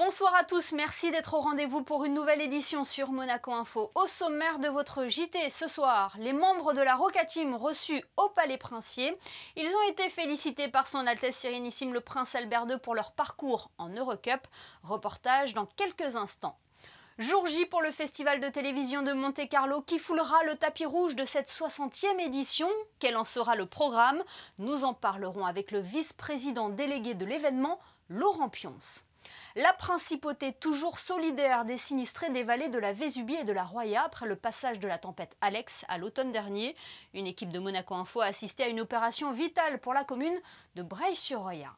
Bonsoir à tous, merci d'être au rendez-vous pour une nouvelle édition sur Monaco Info. Au sommaire de votre JT ce soir, les membres de la Roca Team reçus au Palais Princier. Ils ont été félicités par son Altesse Sérénissime le Prince Albert II pour leur parcours en Eurocup. Reportage dans quelques instants. Jour J pour le festival de télévision de Monte-Carlo qui foulera le tapis rouge de cette 60e édition. Quel en sera le programme? Nous en parlerons avec le vice-président délégué de l'événement, Laurent Pionce. La principauté toujours solidaire des sinistrés des vallées de la Vésubie et de la Roya après le passage de la tempête Alex à l'automne dernier. Une équipe de Monaco Info a assisté à une opération vitale pour la commune de Breil-sur-Roya.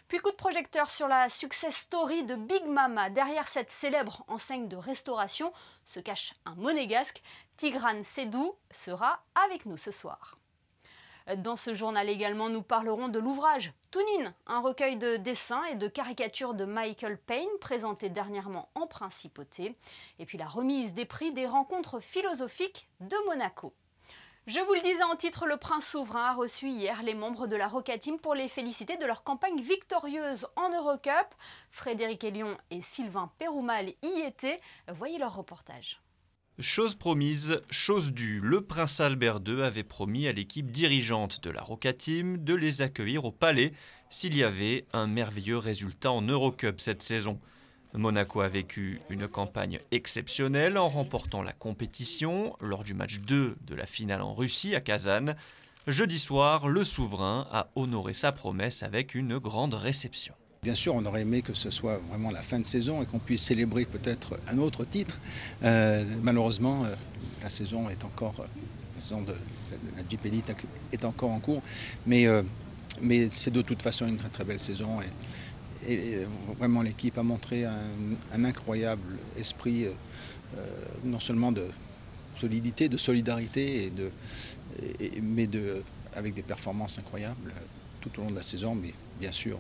Puis coup de projecteur sur la success story de Big Mama. Derrière cette célèbre enseigne de restauration se cache un monégasque. Tigran Sedou sera avec nous ce soir. Dans ce journal également, nous parlerons de l'ouvrage Tounin, un recueil de dessins et de caricatures de Michael Payne, présenté dernièrement en Principauté. Et puis la remise des prix des rencontres philosophiques de Monaco. Je vous le disais en titre, le prince souverain a reçu hier les membres de la Roca Team pour les féliciter de leur campagne victorieuse en Eurocup. Frédéric Elion et Sylvain Péroumal y étaient. Voyez leur reportage. Chose promise, chose due, le prince Albert II avait promis à l'équipe dirigeante de la Roca Team de les accueillir au palais s'il y avait un merveilleux résultat en Eurocup cette saison. Monaco a vécu une campagne exceptionnelle en remportant la compétition lors du match 2 de la finale en Russie à Kazan. Jeudi soir, le souverain a honoré sa promesse avec une grande réception. Bien sûr, on aurait aimé que ce soit vraiment la fin de saison et qu'on puisse célébrer peut-être un autre titre. Malheureusement, la saison est encore, la saison de la Jeep Elite est encore en cours, mais c'est de toute façon une très très belle saison et vraiment l'équipe a montré un incroyable esprit, non seulement de solidité, de solidarité, mais avec des performances incroyables tout au long de la saison, mais bien sûr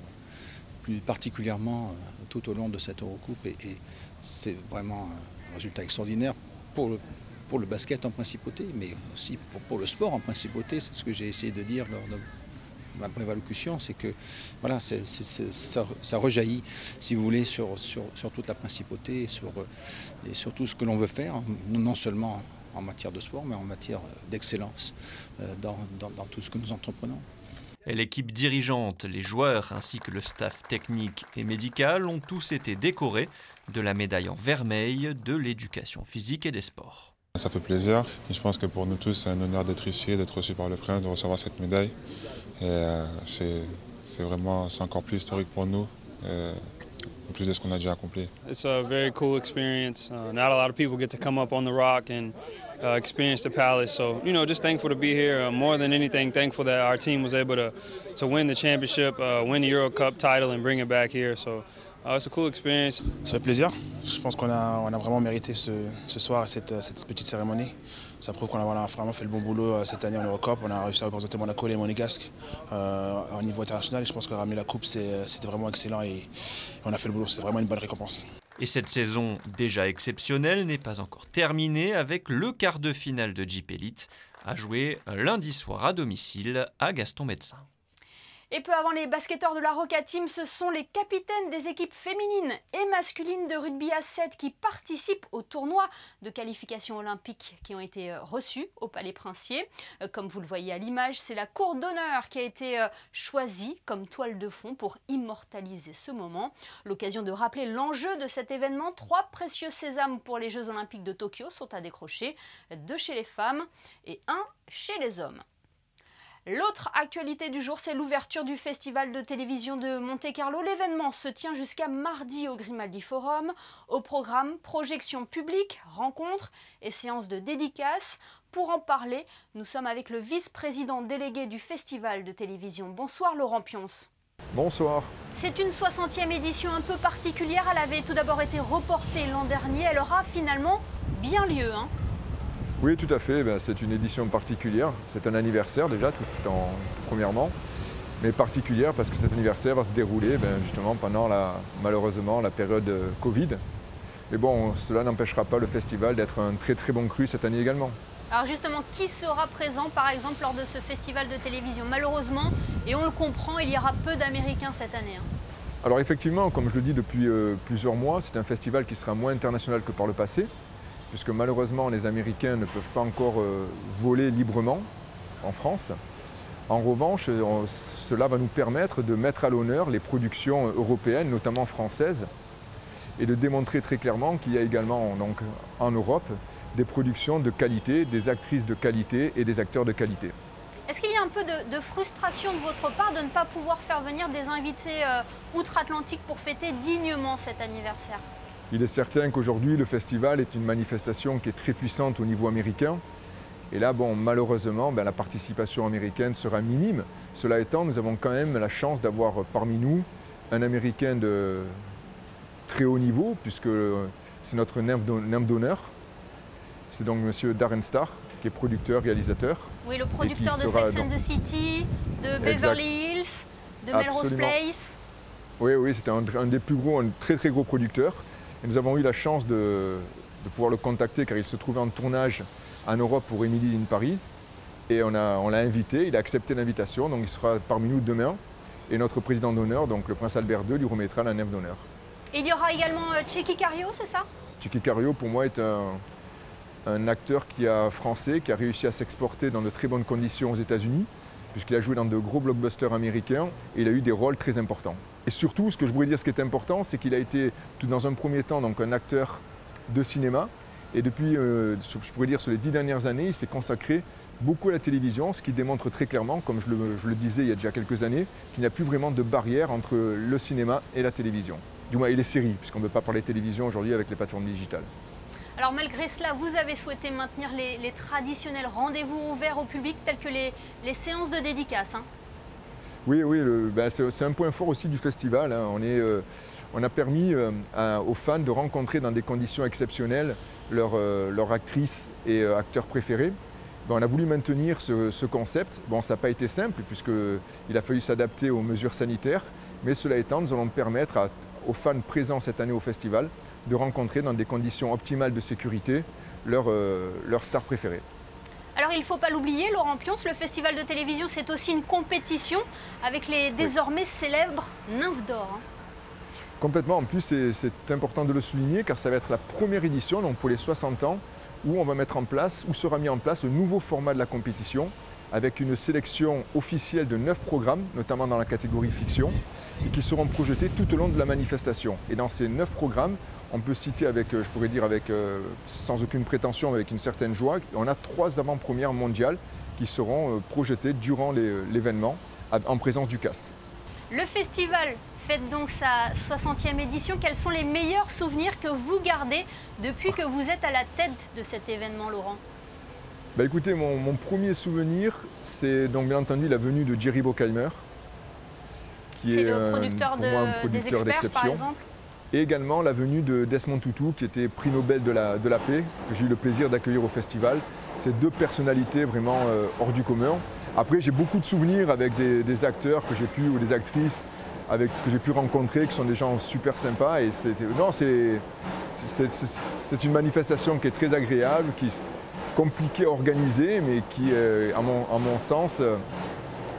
plus particulièrement tout au long de cette Eurocoupe et c'est vraiment un résultat extraordinaire pour le basket en principauté, mais aussi pour le sport en principauté. C'est ce que j'ai essayé de dire lors de ma brève allocution, c'est que voilà, ça rejaillit, si vous voulez, sur toute la principauté et sur tout ce que l'on veut faire, non seulement en matière de sport, mais en matière d'excellence dans tout ce que nous entreprenons. L'équipe dirigeante, les joueurs ainsi que le staff technique et médical ont tous été décorés de la médaille en vermeil de l'éducation physique et des sports. Ça fait plaisir et je pense que pour nous tous c'est un honneur d'être ici, d'être reçu par le prince, de recevoir cette médaille. Et c'est encore plus historique pour nous, en plus de ce qu'on a déjà accompli. It's a very cool experience. Not a lot of people get to come up on the rock and experience the palace. So, just thankful to be here. More than anything, thankful that our team was able to win the championship, win the Euro Cup title and bring it back here. So, it's a cool experience. Ça fait plaisir. Je pense qu'on a vraiment mérité ce soir cette petite cérémonie. Ça prouve qu'on a vraiment fait le bon boulot cette année en Eurocup. On a réussi à représenter Monaco et les Monégasques au niveau international. Et je pense que ramener la coupe, c'était vraiment excellent et on a fait le boulot. C'est vraiment une bonne récompense. Et cette saison déjà exceptionnelle n'est pas encore terminée avec le quart de finale de Jeep Elite à jouer lundi soir à domicile à Gaston-Médecin. Et peu avant les basketteurs de la Roca Team, ce sont les capitaines des équipes féminines et masculines de rugby à 7 qui participent au tournoi de qualification olympique qui ont été reçus au Palais Princier. Comme vous le voyez à l'image, c'est la cour d'honneur qui a été choisie comme toile de fond pour immortaliser ce moment. L'occasion de rappeler l'enjeu de cet événement. 3 précieux sésames pour les Jeux Olympiques de Tokyo sont à décrocher, 2 chez les femmes et 1 chez les hommes. L'autre actualité du jour, c'est l'ouverture du festival de télévision de Monte-Carlo. L'événement se tient jusqu'à mardi au Grimaldi Forum. Au programme, projection publique, rencontres et séances de dédicaces. Pour en parler, nous sommes avec le vice-président délégué du festival de télévision. Bonsoir Laurent Pionce. Bonsoir. C'est une 60e édition un peu particulière. Elle avait tout d'abord été reportée l'an dernier. Elle aura finalement bien lieu. Oui, tout à fait. C'est une édition particulière. C'est un anniversaire déjà, tout premièrement. Mais particulière parce que cet anniversaire va se dérouler justement pendant malheureusement la période Covid. Mais bon, cela n'empêchera pas le festival d'être un très très bon cru cette année également. Alors justement, qui sera présent par exemple lors de ce festival de télévision? Malheureusement, et on le comprend, il y aura peu d'Américains cette année. Alors effectivement, comme je le dis depuis plusieurs mois, c'est un festival qui sera moins international que par le passé, puisque malheureusement les Américains ne peuvent pas encore voler librement en France. En revanche, cela va nous permettre de mettre à l'honneur les productions européennes, notamment françaises, et de démontrer très clairement qu'il y a également donc, en Europe des productions de qualité, des actrices de qualité et des acteurs de qualité. Est-ce qu'il y a un peu de frustration de votre part de ne pas pouvoir faire venir des invités outre-Atlantique pour fêter dignement cet anniversaire? Il est certain qu'aujourd'hui, le festival est une manifestation qui est très puissante au niveau américain. Et là, bon, malheureusement, la participation américaine sera minime. Cela étant, nous avons quand même la chance d'avoir parmi nous un Américain de très haut niveau, puisque c'est notre nymphe d'honneur. C'est donc M. Darren Star, qui est producteur, réalisateur. Oui, le producteur de Sex and the City, de Beverly Hills, de Melrose Place. Oui, oui, c'était un des plus gros, un très très gros producteur. Et nous avons eu la chance de pouvoir le contacter car il se trouvait en tournage en Europe pour Emily in Paris. Et on l'a invité, il a accepté l'invitation, donc il sera parmi nous demain. Et notre président d'honneur, donc le prince Albert II, lui remettra la nymphe d'honneur. Et il y aura également Tchéky Karyo, c'est ça? Tchéky Karyo, pour moi, est un acteur français qui a réussi à s'exporter dans de très bonnes conditions aux États-Unis, puisqu'il a joué dans de gros blockbusters américains et il a eu des rôles très importants. Et surtout, ce que je voudrais dire, ce qui est important, c'est qu'il a été, tout dans un premier temps, donc un acteur de cinéma. Et depuis, je pourrais dire, sur les 10 dernières années, il s'est consacré beaucoup à la télévision, ce qui démontre très clairement, comme je le disais il y a déjà quelques années, qu'il n'y a plus vraiment de barrière entre le cinéma et la télévision. Du moins, et les séries, puisqu'on ne peut pas parler de télévision aujourd'hui avec les plateformes digitales. Alors malgré cela, vous avez souhaité maintenir les traditionnels rendez-vous ouverts au public tels que les séances de dédicaces. Hein. Oui, oui, c'est un point fort aussi du festival. Hein. On a permis aux fans de rencontrer dans des conditions exceptionnelles leurs actrices et acteurs préférés. On a voulu maintenir ce concept. Bon, ça n'a pas été simple puisqu'il a fallu s'adapter aux mesures sanitaires, mais cela étant, nous allons permettre aux fans présents cette année au festival de rencontrer dans des conditions optimales de sécurité leurs stars préférées. Alors il ne faut pas l'oublier, Laurent Pionce, le festival de télévision c'est aussi une compétition avec les désormais célèbres nymphes d'or. Hein. Complètement, en plus c'est important de le souligner car ça va être la première édition, donc pour les 60 ans, où on va mettre en place, où sera mis en place le nouveau format de la compétition avec une sélection officielle de 9 programmes, notamment dans la catégorie fiction, et qui seront projetés tout au long de la manifestation. Et dans ces 9 programmes, on peut citer je pourrais dire sans aucune prétention, avec une certaine joie, on a 3 avant-premières mondiales qui seront projetées durant l'événement en présence du cast. Le festival fête donc sa 60e édition. Quels sont les meilleurs souvenirs que vous gardez depuis que vous êtes à la tête de cet événement, Laurent? Écoutez, mon premier souvenir, c'est donc bien entendu la venue de Jerry Bruckheimer, qui est le producteur des Experts, par exemple. Et également la venue de Desmond Tutu, qui était prix Nobel de la paix, que j'ai eu le plaisir d'accueillir au festival. C'est 2 personnalités vraiment hors du commun. Après, j'ai beaucoup de souvenirs avec des acteurs ou des actrices que j'ai pu rencontrer, qui sont des gens super sympas. Et c'est une manifestation qui est très agréable, qui est compliquée à organiser, mais qui, à mon sens,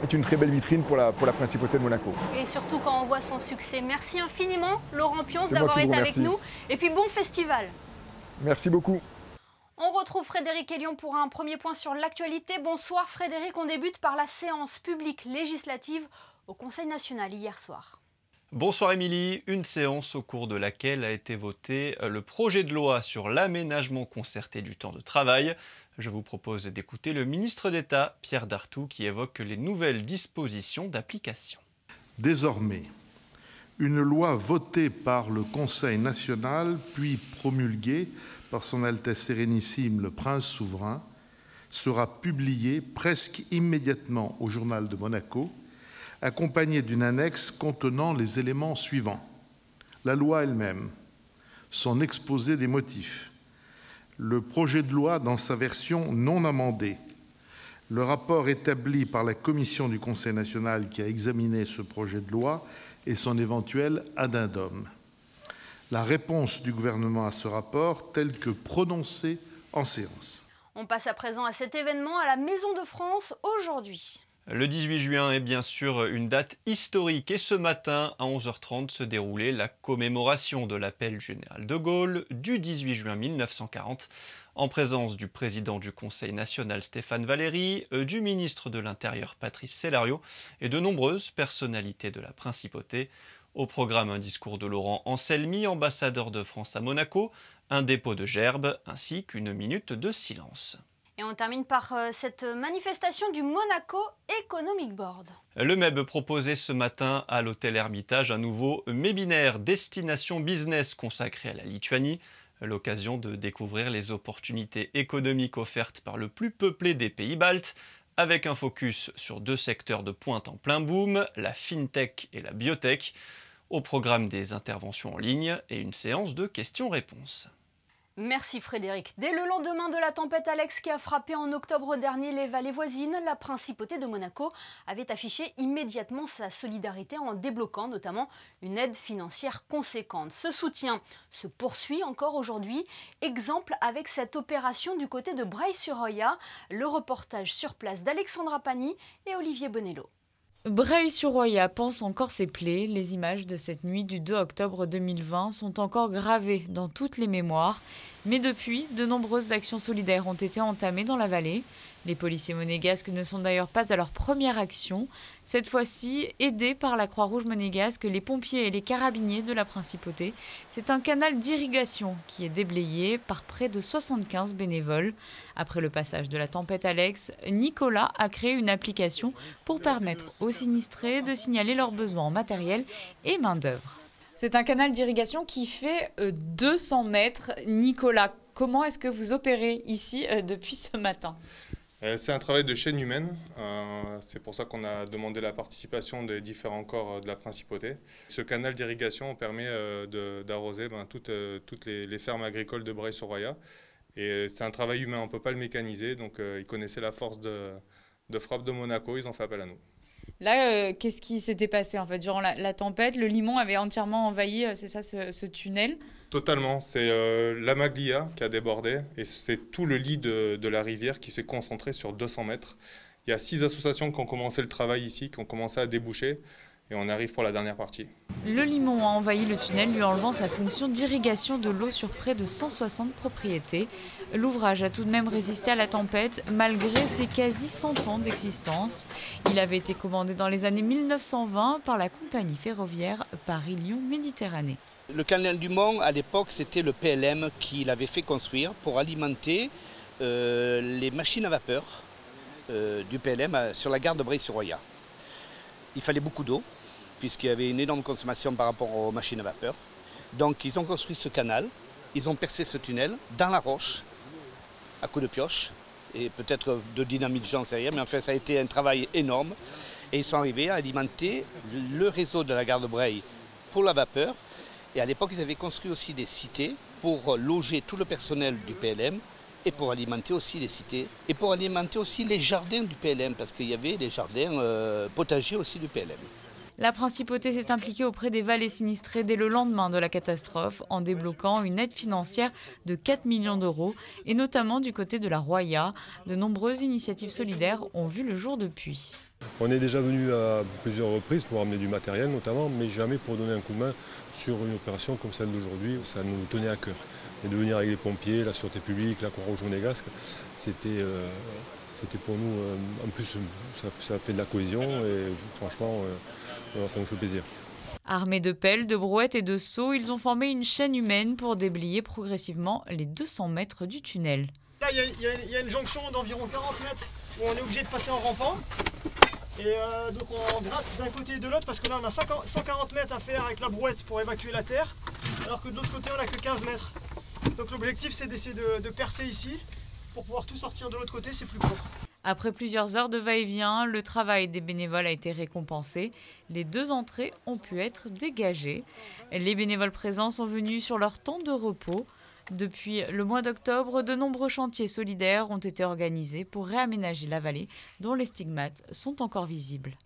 est une très belle vitrine pour la Principauté de Monaco. Et surtout quand on voit son succès. Merci infiniment, Laurent Pionce, d'avoir été avec nous. Et puis bon festival. Merci beaucoup. On retrouve Frédéric Hélion pour un premier point sur l'actualité. Bonsoir Frédéric, on débute par la séance publique législative au Conseil national hier soir. Bonsoir Émilie, une séance au cours de laquelle a été voté le projet de loi sur l'aménagement concerté du temps de travail. Je vous propose d'écouter le ministre d'État, Pierre Dartout, qui évoque les nouvelles dispositions d'application. Désormais, une loi votée par le Conseil national, puis promulguée par son Altesse Sérénissime le Prince souverain, sera publiée presque immédiatement au Journal de Monaco, accompagnée d'une annexe contenant les éléments suivants. La loi elle-même, son exposé des motifs, le projet de loi dans sa version non amendée, le rapport établi par la commission du Conseil national qui a examiné ce projet de loi et son éventuel addendum. La réponse du gouvernement à ce rapport telle que prononcée en séance. On passe à présent à cet événement à la Maison de France aujourd'hui. Le 18 juin est bien sûr une date historique et ce matin à 11h30 se déroulait la commémoration de l'appel général de Gaulle du 18 juin 1940 en présence du président du Conseil national Stéphane Valéry, du ministre de l'Intérieur Patrice Célario et de nombreuses personnalités de la principauté. Au programme, un discours de Laurent Anselmi, ambassadeur de France à Monaco, un dépôt de gerbes ainsi qu'une minute de silence. Et on termine par cette manifestation du Monaco Economic Board. Le MEB proposait ce matin à l'hôtel Hermitage un nouveau webinaire Destination Business consacré à la Lituanie. L'occasion de découvrir les opportunités économiques offertes par le plus peuplé des pays baltes, avec un focus sur 2 secteurs de pointe en plein boom, la fintech et la biotech. Au programme des interventions en ligne et une séance de questions-réponses. Merci Frédéric. Dès le lendemain de la tempête Alex qui a frappé en octobre dernier les vallées voisines, la principauté de Monaco avait affiché immédiatement sa solidarité en débloquant notamment une aide financière conséquente. Ce soutien se poursuit encore aujourd'hui. Exemple avec cette opération du côté de Breil-sur-Roya. Le reportage sur place d'Alexandra Pani et Olivier Bonello. Breil-sur-Roya pense encore ses plaies. Les images de cette nuit du 2 octobre 2020 sont encore gravées dans toutes les mémoires. Mais depuis, de nombreuses actions solidaires ont été entamées dans la vallée. Les policiers monégasques ne sont d'ailleurs pas à leur première action. Cette fois-ci, aidés par la Croix-Rouge monégasque, les pompiers et les carabiniers de la principauté, c'est un canal d'irrigation qui est déblayé par près de 75 bénévoles. Après le passage de la tempête Alex, Nicolas a créé une application pour permettre aux sinistrés de signaler leurs besoins en matériel et main-d'œuvre. C'est un canal d'irrigation qui fait 200 mètres. Nicolas, comment est-ce que vous opérez ici depuis ce matin ? C'est un travail de chaîne humaine, c'est pour ça qu'on a demandé la participation des différents corps de la principauté. Ce canal d'irrigation permet d'arroser toutes les fermes agricoles de Breil-sur-Roya. Et c'est un travail humain, on ne peut pas le mécaniser, donc ils connaissaient la force de frappe de Monaco, ils ont fait appel à nous. Là, qu'est-ce qui s'était passé en fait durant la tempête? Le limon avait entièrement envahi, c'est ça, ce tunnel? Totalement, c'est la Maglia qui a débordé et c'est tout le lit de la rivière qui s'est concentré sur 200 mètres. Il y a 6 associations qui ont commencé le travail ici, qui ont commencé à déboucher et on arrive pour la dernière partie. Le limon a envahi le tunnel, lui enlevant sa fonction d'irrigation de l'eau sur près de 160 propriétés. L'ouvrage a tout de même résisté à la tempête malgré ses quasi 100 ans d'existence. Il avait été commandé dans les années 1920 par la compagnie ferroviaire Paris-Lyon-Méditerranée. Le canal du Mont, à l'époque, c'était le PLM qui l'avait fait construire pour alimenter les machines à vapeur du PLM sur la gare de Breil-sur-Roya. Il fallait beaucoup d'eau, puisqu'il y avait une énorme consommation par rapport aux machines à vapeur. Donc ils ont construit ce canal, ils ont percé ce tunnel dans la roche, à coups de pioche, et peut-être de dynamite, j'en sais rien, mais enfin ça a été un travail énorme. Et ils sont arrivés à alimenter le réseau de la gare de Breil pour la vapeur. Et à l'époque, ils avaient construit aussi des cités pour loger tout le personnel du PLM et pour alimenter aussi les cités et pour alimenter aussi les jardins du PLM parce qu'il y avait des jardins potagers aussi du PLM. La principauté s'est impliquée auprès des vallées sinistrées dès le lendemain de la catastrophe en débloquant une aide financière de 4 millions d'euros et notamment du côté de la Roya. De nombreuses initiatives solidaires ont vu le jour depuis. On est déjà venu à plusieurs reprises pour amener du matériel notamment, mais jamais pour donner un coup de main sur une opération comme celle d'aujourd'hui. Ça nous tenait à cœur. Et de venir avec les pompiers, la sûreté publique, la Croix-Rouge monégasque, c'était pour nous, en plus ça fait de la cohésion et franchement ça nous fait plaisir. Armés de pelles, de brouettes et de seaux, ils ont formé une chaîne humaine pour déblayer progressivement les 200 mètres du tunnel. Là il y a une jonction d'environ 40 mètres où on est obligé de passer en rampant. Et donc on gratte d'un côté et de l'autre parce que là on a 140 mètres à faire avec la brouette pour évacuer la terre, alors que de l'autre côté on n'a que 15 mètres. Donc l'objectif c'est d'essayer de percer ici pour pouvoir tout sortir de l'autre côté, c'est plus propre. Après plusieurs heures de va-et-vient, le travail des bénévoles a été récompensé. Les 2 entrées ont pu être dégagées. Les bénévoles présents sont venus sur leur temps de repos. Depuis le mois d'octobre, de nombreux chantiers solidaires ont été organisés pour réaménager la vallée dont les stigmates sont encore visibles.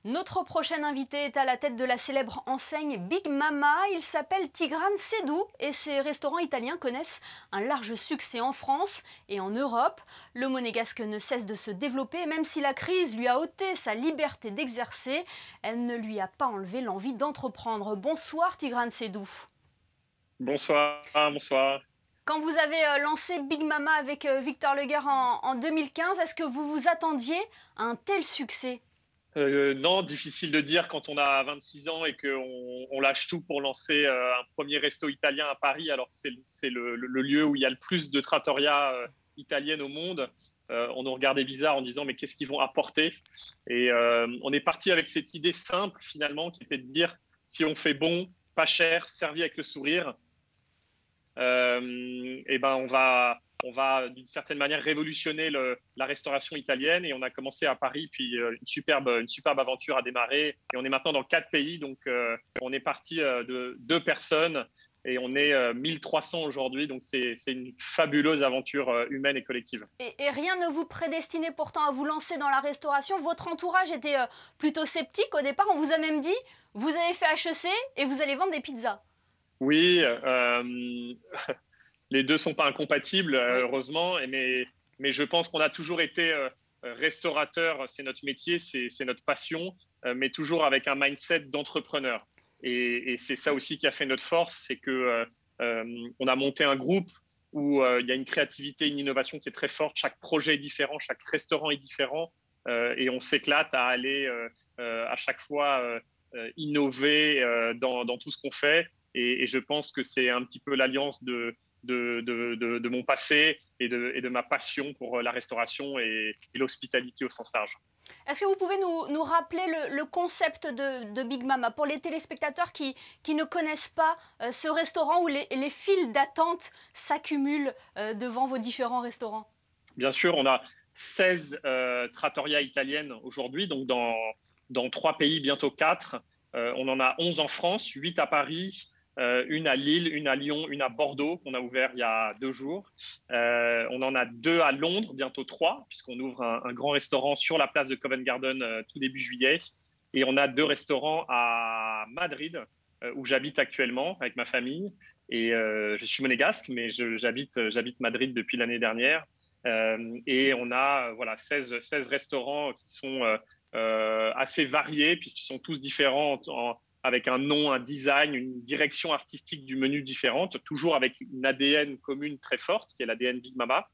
Notre prochain invité est à la tête de la célèbre enseigne Big Mama. Il s'appelle Tigran Sedou et ses restaurants italiens connaissent un large succès en France et en Europe. Le monégasque ne cesse de se développer et même si la crise lui a ôté sa liberté d'exercer, elle ne lui a pas enlevé l'envie d'entreprendre. Bonsoir Tigran Sedou. Bonsoir, bonsoir. Quand vous avez lancé Big Mama avec Victor Legare en 2015, est-ce que vous vous attendiez à un tel succès ? Non, difficile de dire quand on a 26 ans et qu'on lâche tout pour lancer un premier resto italien à Paris, alors que c'est le lieu où il y a le plus de trattoria italiennes au monde. On nous regardait bizarre en disant mais qu'est-ce qu'ils vont apporter ? Et on est parti avec cette idée simple finalement qui était de dire si on fait bon, pas cher, servi avec le sourire, et ben on va d'une certaine manière révolutionner la restauration italienne. Et on a commencé à Paris, puis une superbe aventure a démarré. Et on est maintenant dans 4 pays, donc on est parti de 2 personnes et on est 1300 aujourd'hui. Donc c'est une fabuleuse aventure humaine et collective. Et rien ne vous prédestinait pourtant à vous lancer dans la restauration. Votre entourage était plutôt sceptique au départ. On vous a même dit, vous avez fait HEC et vous allez vendre des pizzas. Oui, les deux ne sont pas incompatibles, heureusement, mais je pense qu'on a toujours été restaurateur, c'est notre métier, c'est notre passion, mais toujours avec un mindset d'entrepreneur. Et c'est ça aussi qui a fait notre force, c'est qu'on a monté un groupe où il y a une créativité, une innovation qui est très forte. Chaque projet est différent, chaque restaurant est différent, et on s'éclate à aller à chaque fois innover dans tout ce qu'on fait. Et je pense que c'est un petit peu l'alliance de mon passé et de ma passion pour la restauration et l'hospitalité au sens large. Est-ce que vous pouvez nous rappeler le concept de Big Mama pour les téléspectateurs qui ne connaissent pas ce restaurant où les files d'attente s'accumulent devant vos différents restaurants? Bien sûr, on a 16 trattoria italiennes aujourd'hui, donc dans 3 pays, bientôt 4. On en a 11 en France, 8 à Paris, une à Lille, une à Lyon, une à Bordeaux qu'on a ouvert il y a 2 jours. On en a 2 à Londres, bientôt 3, puisqu'on ouvre un grand restaurant sur la place de Covent Garden tout début juillet. Et on a 2 restaurants à Madrid, où j'habite actuellement avec ma famille. Et je suis monégasque, mais j'habite Madrid depuis l'année dernière. Et on a 16 restaurants qui sont assez variés, puisqu'ils sont tous différents avec un nom, un design, une direction artistique du menu différente, toujours avec une ADN commune très forte, qui est l'ADN Big Mama.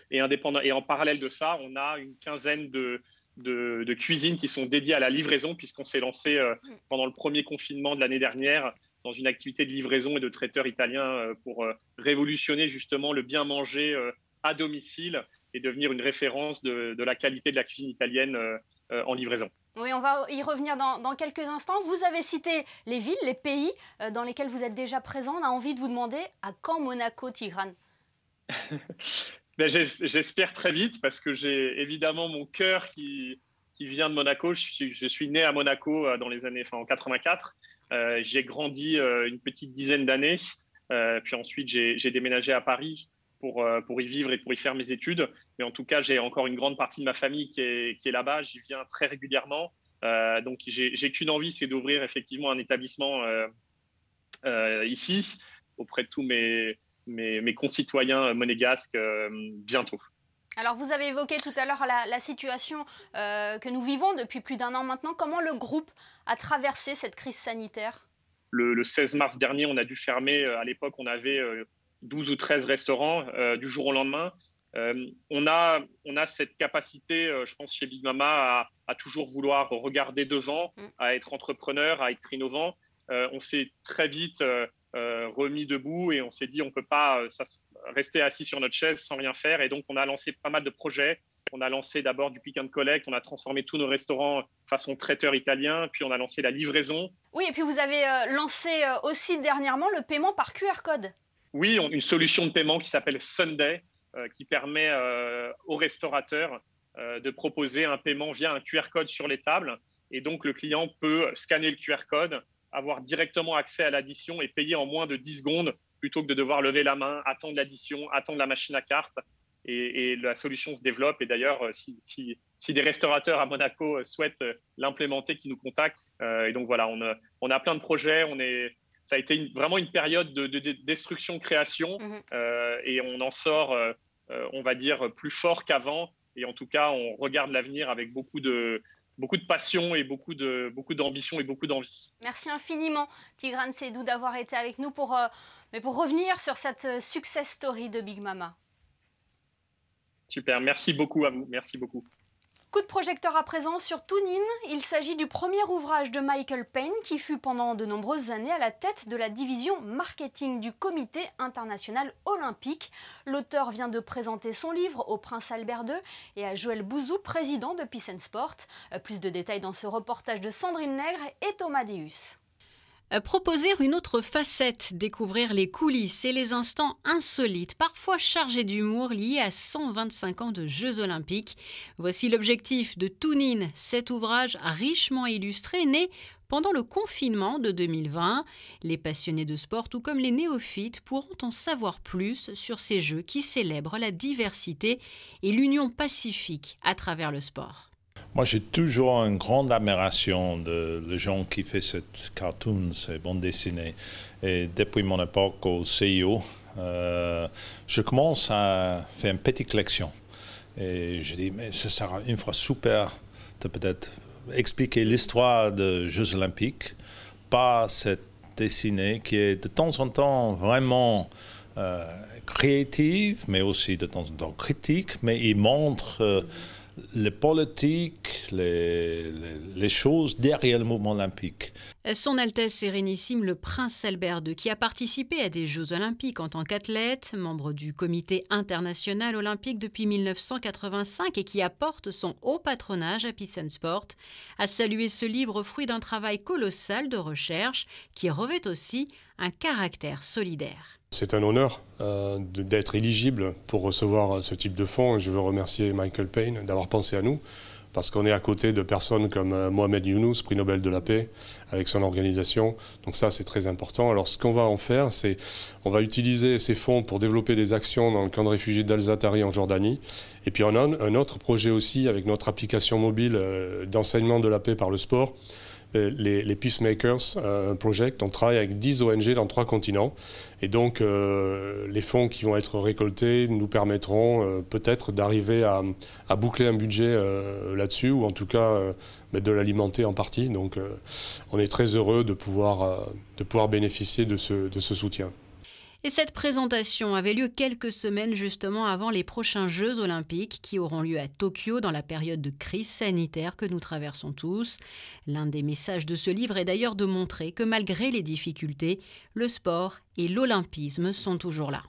Et en parallèle de ça, on a une quinzaine de cuisines qui sont dédiées à la livraison, puisqu'on s'est lancé pendant le premier confinement de l'année dernière dans une activité de livraison et de traiteur italien pour révolutionner justement le bien manger à domicile et devenir une référence de la qualité de la cuisine italienne en livraison. Oui, on va y revenir dans quelques instants. Vous avez cité les villes, les pays dans lesquels vous êtes déjà présent. On a envie de vous demander à quand Monaco, Tigran? J'espère très vite parce que j'ai évidemment mon cœur qui vient de Monaco. Je suis né à Monaco dans les années, en 84. J'ai grandi une petite dizaine d'années. Puis ensuite, j'ai déménagé à Paris pour y vivre et pour y faire mes études. Mais en tout cas, j'ai encore une grande partie de ma famille qui est là-bas. J'y viens très régulièrement. Donc, j'ai qu'une envie, c'est d'ouvrir effectivement un établissement ici, auprès de tous mes concitoyens monégasques bientôt. Alors, vous avez évoqué tout à l'heure la situation que nous vivons depuis plus d'1 an maintenant. Comment le groupe a traversé cette crise sanitaire? Le 16 mars dernier, on a dû fermer. À l'époque, on avait 12 ou 13 restaurants du jour au lendemain. On a cette capacité, je pense, chez Big Mama à toujours vouloir regarder devant, à être entrepreneur, à être innovant. On s'est très vite remis debout et on s'est dit on ne peut pas rester assis sur notre chaise sans rien faire. Et donc, on a lancé pas mal de projets. On a lancé d'abord du click and collect. On a transformé tous nos restaurants façon traiteur italien. Puis, on a lancé la livraison. Oui, et puis vous avez lancé aussi dernièrement le paiement par QR code. Oui, une solution de paiement qui s'appelle Sunday, qui permet aux restaurateurs de proposer un paiement via un QR code sur les tables. Et donc, le client peut scanner le QR code, avoir directement accès à l'addition et payer en moins de 10 secondes plutôt que de devoir lever la main, attendre l'addition, attendre la machine à carte. et la solution se développe. Et d'ailleurs, si des restaurateurs à Monaco souhaitent l'implémenter, qu'ils nous contactent. Et donc voilà, on a plein de projets. Ça a été vraiment une période de destruction-création et on en sort, on va dire, plus fort qu'avant. Et en tout cas, on regarde l'avenir avec beaucoup de passion et beaucoup d'ambition et beaucoup d'envie. Merci infiniment, Tigran Seydou, d'avoir été avec nous pour revenir sur cette success story de Big Mama. Super, merci beaucoup à vous, merci beaucoup. Coup de projecteur à présent sur Toonin. Il s'agit du premier ouvrage de Michael Payne qui fut pendant de nombreuses années à la tête de la division marketing du Comité international olympique. L'auteur vient de présenter son livre au Prince Albert II et à Joël Bouzou, président de Peace and Sport. Plus de détails dans ce reportage de Sandrine Nègre et Thomas Deus. Proposer une autre facette, découvrir les coulisses et les instants insolites, parfois chargés d'humour, liés à 125 ans de Jeux Olympiques. Voici l'objectif de Toonin, cet ouvrage richement illustré, né pendant le confinement de 2020. Les passionnés de sport, tout comme les néophytes, pourront en savoir plus sur ces Jeux qui célèbrent la diversité et l'union pacifique à travers le sport. Moi, j'ai toujours une grande admiration de les gens qui font ces cartoons, ces bandes dessinées. Et depuis mon époque au CIO, je commence à faire une petite collection. Et je dis, mais ce sera une fois super de peut-être expliquer l'histoire des Jeux Olympiques par cette dessinée qui est de temps en temps vraiment créative, mais aussi de temps en temps critique, mais il montre les politiques, les choses derrière le mouvement olympique. Son Altesse Sérénissime, le Prince Albert II, qui a participé à des Jeux Olympiques en tant qu'athlète, membre du Comité international olympique depuis 1985 et qui apporte son haut patronage à Peace and Sport, a salué ce livre fruit d'un travail colossal de recherche qui revêt aussi un caractère solidaire. C'est un honneur d'être éligible pour recevoir ce type de fonds. Je veux remercier Michael Payne d'avoir pensé à nous, parce qu'on est à côté de personnes comme Mohamed Younous, prix Nobel de la paix, avec son organisation. Donc ça, c'est très important. Alors ce qu'on va en faire, c'est on va utiliser ces fonds pour développer des actions dans le camp de réfugiés d'Al-Zatari en Jordanie. Et puis on a un autre projet aussi avec notre application mobile d'enseignement de la paix par le sport. Les Peacemakers Project, on travaille avec 10 ONG dans 3 continents. Et donc, les fonds qui vont être récoltés nous permettront peut-être d'arriver à boucler un budget là-dessus, ou en tout cas de l'alimenter en partie. Donc, on est très heureux de pouvoir bénéficier de ce soutien. Et cette présentation avait lieu quelques semaines justement avant les prochains Jeux Olympiques qui auront lieu à Tokyo dans la période de crise sanitaire que nous traversons tous. L'un des messages de ce livre est d'ailleurs de montrer que malgré les difficultés, le sport et l'olympisme sont toujours là.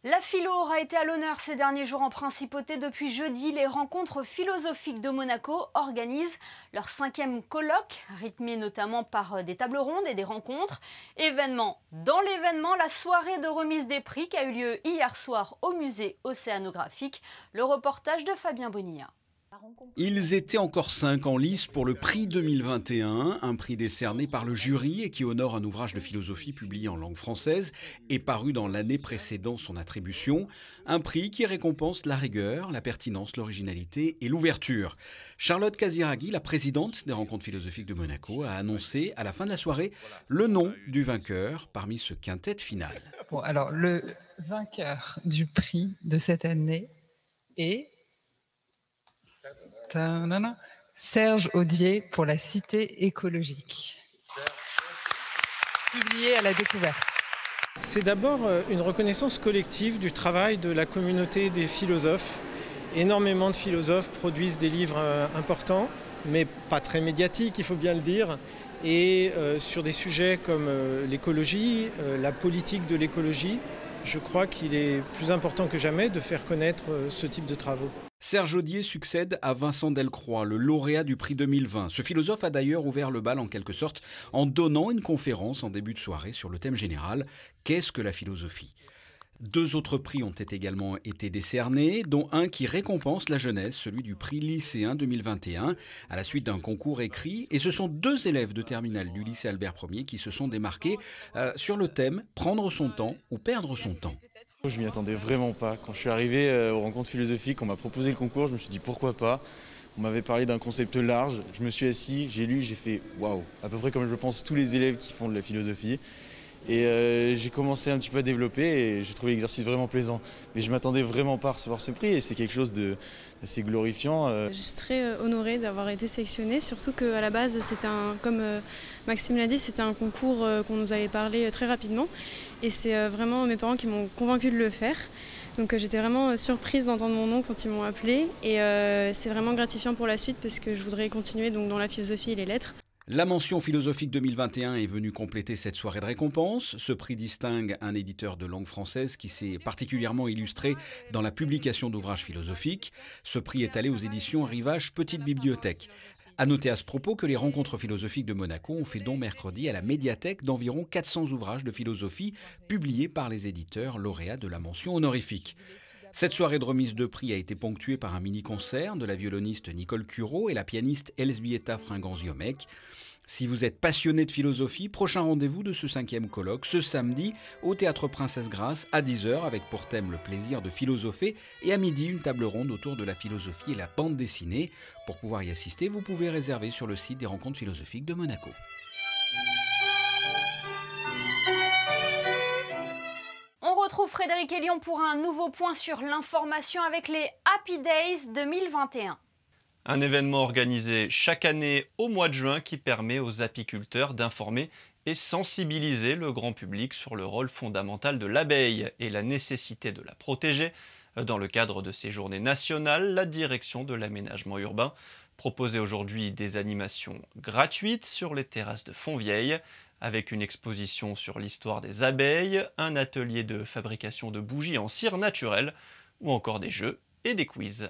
La philo aura été à l'honneur ces derniers jours en principauté. Depuis jeudi, les rencontres philosophiques de Monaco organisent leur 5e colloque, rythmé notamment par des tables rondes et des rencontres. Événement dans l'événement, la soirée de remise des prix qui a eu lieu hier soir au musée océanographique. Le reportage de Fabien Bonilla. Ils étaient encore 5 en lice pour le prix 2021, un prix décerné par le jury et qui honore un ouvrage de philosophie publié en langue française et paru dans l'année précédant son attribution. Un prix qui récompense la rigueur, la pertinence, l'originalité et l'ouverture. Charlotte Casiraghi, la présidente des rencontres philosophiques de Monaco, a annoncé à la fin de la soirée le nom du vainqueur parmi ce quintet final. Bon, alors le vainqueur du prix de cette année est Serge Audier pour La Cité écologique, publié à La Découverte. C'est d'abord une reconnaissance collective du travail de la communauté des philosophes. Énormément de philosophes produisent des livres importants, mais pas très médiatiques, il faut bien le dire, et sur des sujets comme l'écologie, la politique de l'écologie. Je crois qu'il est plus important que jamais de faire connaître ce type de travaux. Serge Audier succède à Vincent Delcroix, le lauréat du prix 2020. Ce philosophe a d'ailleurs ouvert le bal en quelque sorte en donnant une conférence en début de soirée sur le thème général « Qu'est-ce que la philosophie ?» 2 autres prix ont également été décernés, dont un qui récompense la jeunesse, celui du prix lycéen 2021, à la suite d'un concours écrit. Et ce sont 2 élèves de terminale du lycée Albert Ier qui se sont démarqués sur le thème « Prendre son temps ou perdre son temps ». Je m'y attendais vraiment pas. Quand je suis arrivé aux rencontres philosophiques, on m'a proposé le concours, je me suis dit pourquoi pas. On m'avait parlé d'un concept large, je me suis assis, j'ai lu, j'ai fait waouh, à peu près comme je pense tous les élèves qui font de la philosophie. Et j'ai commencé un petit peu à développer et j'ai trouvé l'exercice vraiment plaisant. Mais je ne m'attendais vraiment pas à recevoir ce prix et c'est quelque chose d'assez glorifiant. Je suis très honorée d'avoir été sélectionnée, surtout qu'à la base, comme Maxime l'a dit, c'était un concours qu'on nous avait parlé très rapidement. Et c'est vraiment mes parents qui m'ont convaincue de le faire. Donc j'étais vraiment surprise d'entendre mon nom quand ils m'ont appelée. Et c'est vraiment gratifiant pour la suite parce que je voudrais continuer donc, dans la philosophie et les lettres. La mention philosophique 2021 est venue compléter cette soirée de récompense. Ce prix distingue un éditeur de langue française qui s'est particulièrement illustré dans la publication d'ouvrages philosophiques. Ce prix est allé aux éditions Rivage Petite Bibliothèque. À noter à ce propos que les rencontres philosophiques de Monaco ont fait don mercredi à la médiathèque d'environ 400 ouvrages de philosophie publiés par les éditeurs lauréats de la mention honorifique. Cette soirée de remise de prix a été ponctuée par un mini-concert de la violoniste Nicole Cureau et la pianiste Elsbieta Fringant-Ziomek. Si vous êtes passionné de philosophie, prochain rendez-vous de ce 5e colloque, ce samedi, au Théâtre Princesse Grace, à 10h, avec pour thème le plaisir de philosopher, et à midi, une table ronde autour de la philosophie et la bande dessinée. Pour pouvoir y assister, vous pouvez réserver sur le site des rencontres philosophiques de Monaco. On retrouve Frédéric Elion pour un nouveau point sur l'information avec les Happy Days 2021. Un événement organisé chaque année au mois de juin qui permet aux apiculteurs d'informer et sensibiliser le grand public sur le rôle fondamental de l'abeille et la nécessité de la protéger. Dans le cadre de ces journées nationales, la direction de l'aménagement urbain proposait aujourd'hui des animations gratuites sur les terrasses de Fontvieille, avec une exposition sur l'histoire des abeilles, un atelier de fabrication de bougies en cire naturelle ou encore des jeux et des quiz.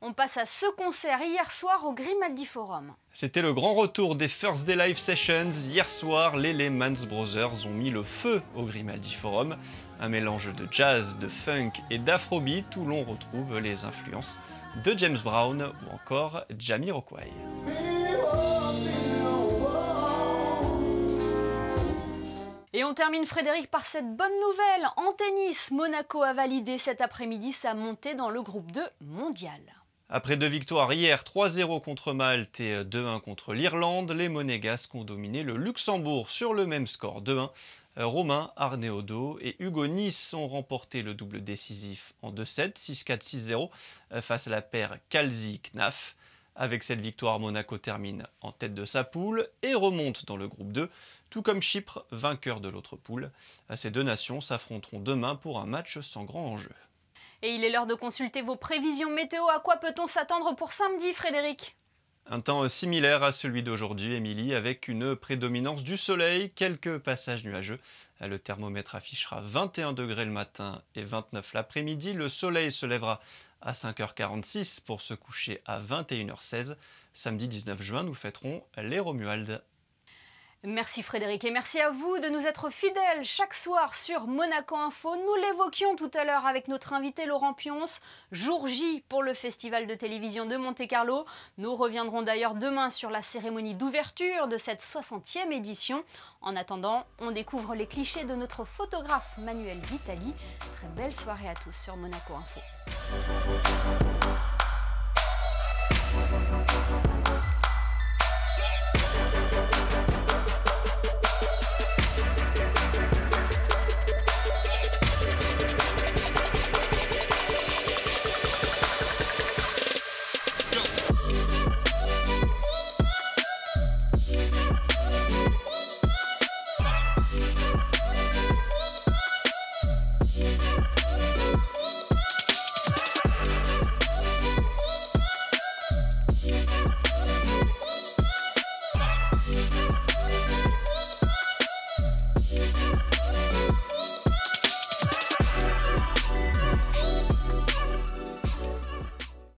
On passe à ce concert hier soir au Grimaldi Forum. C'était le grand retour des First Day Live Sessions. Hier soir, les Lehman Brothers ont mis le feu au Grimaldi Forum. Un mélange de jazz, de funk et d'afrobeat où l'on retrouve les influences de James Brown ou encore Jamiroquai. Et on termine, Frédéric, par cette bonne nouvelle. En tennis, Monaco a validé cet après-midi sa montée dans le groupe 2 mondial. Après 2 victoires hier, 3-0 contre Malte et 2-1 contre l'Irlande, les Monégasques ont dominé le Luxembourg sur le même score 2-1. Romain Arneaudo et Hugo Nice ont remporté le double décisif en 2-7, 6-4, 6-0 face à la paire Calzi-Knaf. Avec cette victoire, Monaco termine en tête de sa poule et remonte dans le groupe 2, tout comme Chypre, vainqueur de l'autre poule. Ces deux nations s'affronteront demain pour un match sans grand enjeu. Et il est l'heure de consulter vos prévisions météo. À quoi peut-on s'attendre pour samedi, Frédéric ? Un temps similaire à celui d'aujourd'hui, Émilie, avec une prédominance du soleil, quelques passages nuageux. Le thermomètre affichera 21 degrés le matin et 29 l'après-midi. Le soleil se lèvera à 5h46 pour se coucher à 21h16. Samedi 19 juin, nous fêterons les Romualdes. Merci Frédéric et merci à vous de nous être fidèles chaque soir sur Monaco Info. Nous l'évoquions tout à l'heure avec notre invité Laurent Pionce, jour J pour le Festival de télévision de Monte-Carlo. Nous reviendrons d'ailleurs demain sur la cérémonie d'ouverture de cette 60e édition. En attendant, on découvre les clichés de notre photographe Manuel Vitali. Très belle soirée à tous sur Monaco Info.